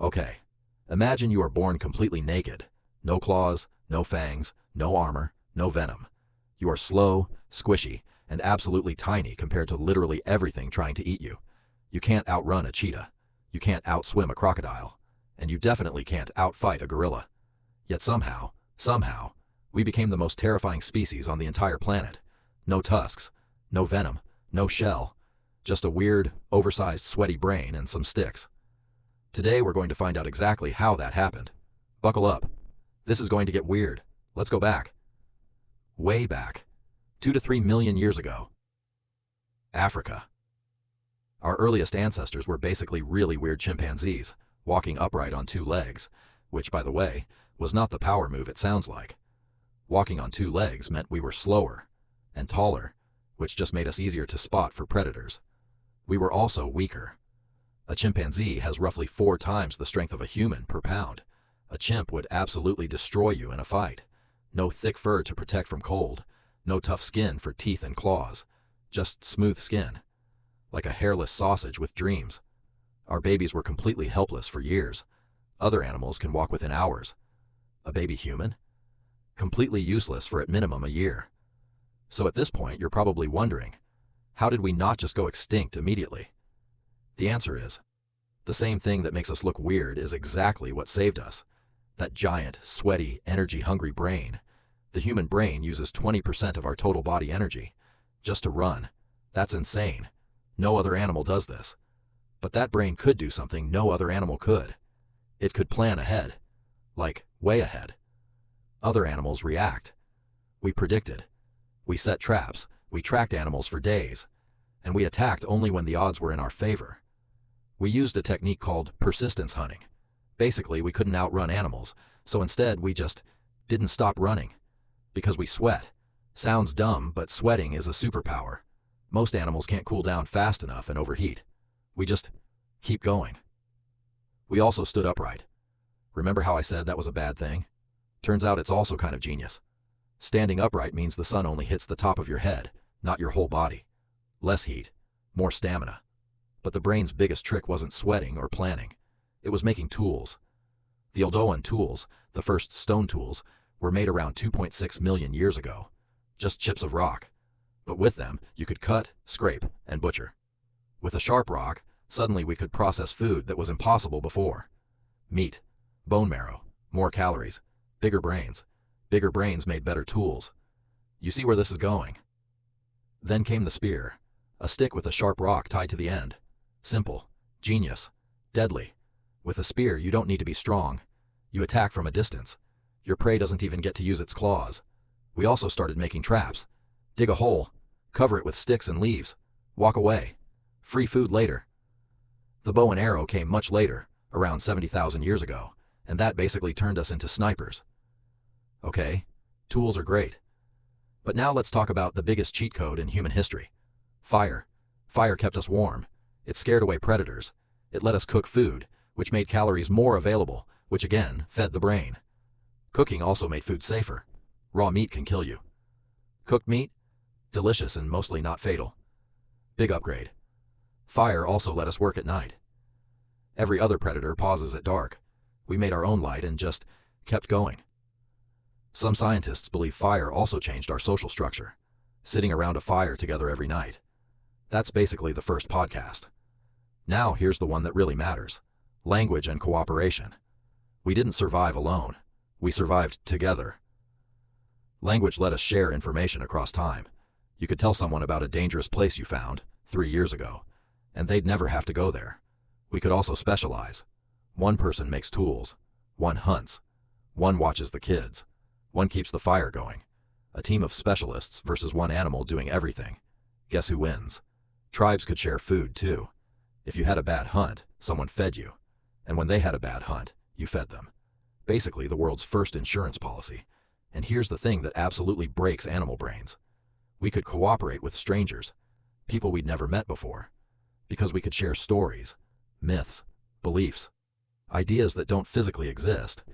Okay, imagine you are born completely naked. No claws, no fangs, no armor, no venom. You are slow, squishy, and absolutely tiny compared to literally everything trying to eat you. You can't outrun a cheetah. You can't outswim a crocodile. And you definitely can't outfight a gorilla. Yet somehow, we became the most terrifying species on the entire planet. No tusks, no venom, no shell. Just a weird, oversized, sweaty brain and some sticks. Today we're going to find out exactly how that happened. Buckle up. This is going to get weird. Let's go back. Way back. 2 to 3 million years ago. Africa. Our earliest ancestors were basically really weird chimpanzees, walking upright on 2 legs, which, by the way, was not the power move it sounds like. Walking on 2 legs meant we were slower and taller, which just made us easier to spot for predators. We were also weaker. A chimpanzee has roughly 4 times the strength of a human per pound. A chimp would absolutely destroy you in a fight. No thick fur to protect from cold, no tough skin for teeth and claws, just smooth skin. Like a hairless sausage with dreams. Our babies were completely helpless for years. Other animals can walk within hours. A baby human? Completely useless for at minimum a year. So at this point, you're probably wondering, how did we not just go extinct immediately? The answer is, the same thing that makes us look weird is exactly what saved us. That giant, sweaty, energy-hungry brain. The human brain uses 20% of our total body energy. Just to run. That's insane. No other animal does this. But that brain could do something no other animal could. It could plan ahead. Like, way ahead. Other animals react. We predicted. We set traps. We tracked animals for days. And we attacked only when the odds were in our favor. We used a technique called persistence hunting. Basically, we couldn't outrun animals, so instead we just didn't stop running. Because we sweat. Sounds dumb, but sweating is a superpower. Most animals can't cool down fast enough and overheat. We just keep going. We also stood upright. Remember how I said that was a bad thing? Turns out it's also kind of genius. Standing upright means the sun only hits the top of your head, not your whole body. Less heat, more stamina. But the brain's biggest trick wasn't sweating or planning. It was making tools. The Oldowan tools, the first stone tools, were made around 2.6 million years ago. Just chips of rock. But with them, you could cut, scrape, and butcher. With a sharp rock, suddenly we could process food that was impossible before. Meat, bone marrow, more calories, bigger brains. Bigger brains made better tools. You see where this is going? Then came the spear, a stick with a sharp rock tied to the end. Simple, genius, deadly. With a spear, you don't need to be strong. You attack from a distance. Your prey doesn't even get to use its claws. We also started making traps. Dig a hole, cover it with sticks and leaves, walk away. Free food later. The bow and arrow came much later, around 70,000 years ago, and that basically turned us into snipers. Okay, tools are great. But now let's talk about the biggest cheat code in human history. Fire. Fire kept us warm. It scared away predators. It let us cook food, which made calories more available, which again fed the brain. Cooking also made food safer. Raw meat can kill you. Cooked meat? Delicious and mostly not fatal. Big upgrade. Fire also let us work at night. Every other predator pauses at dark. We made our own light and just kept going. Some scientists believe fire also changed our social structure. Sitting around a fire together every night. That's basically the first podcast. Now here's the one that really matters. Language and cooperation. We didn't survive alone. We survived together. Language let us share information across time. You could tell someone about a dangerous place you found 3 years ago, and they'd never have to go there. We could also specialize. One person makes tools. One hunts. One watches the kids. One keeps the fire going. A team of specialists versus one animal doing everything. Guess who wins? Tribes could share food too. If you had a bad hunt, someone fed you. And when they had a bad hunt, you fed them. Basically the world's first insurance policy. And here's the thing that absolutely breaks animal brains. We could cooperate with strangers, people we'd never met before, because we could share stories, myths, beliefs, ideas that don't physically exist,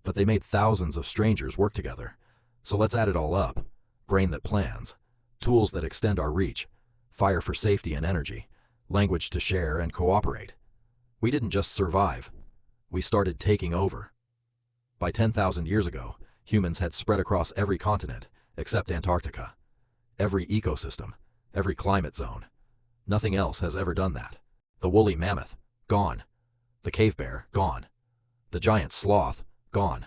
but they made thousands of strangers work together. So let's add it all up. Brain that plans, tools that extend our reach, fire for safety and energy, language to share and cooperate. We didn't just survive. we started taking over. By 10,000 years ago, humans had spread across every continent except Antarctica. Every ecosystem, every climate zone. Nothing else has ever done that. The woolly mammoth, gone. The cave bear, gone. The giant sloth, gone.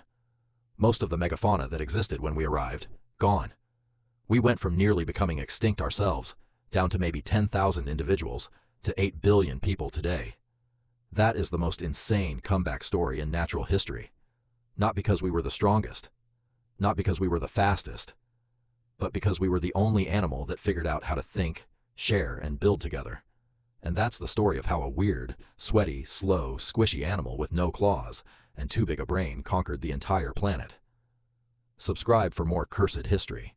Most of the megafauna that existed when we arrived, gone. We went from nearly becoming extinct ourselves, down to maybe 10,000 individuals, to 8 billion people today. That is the most insane comeback story in natural history. Not because we were the strongest, not because we were the fastest, but because we were the only animal that figured out how to think, share, and build together. And that's the story of how a weird, sweaty, slow, squishy animal with no claws and too big a brain conquered the entire planet. Subscribe for more cursed history.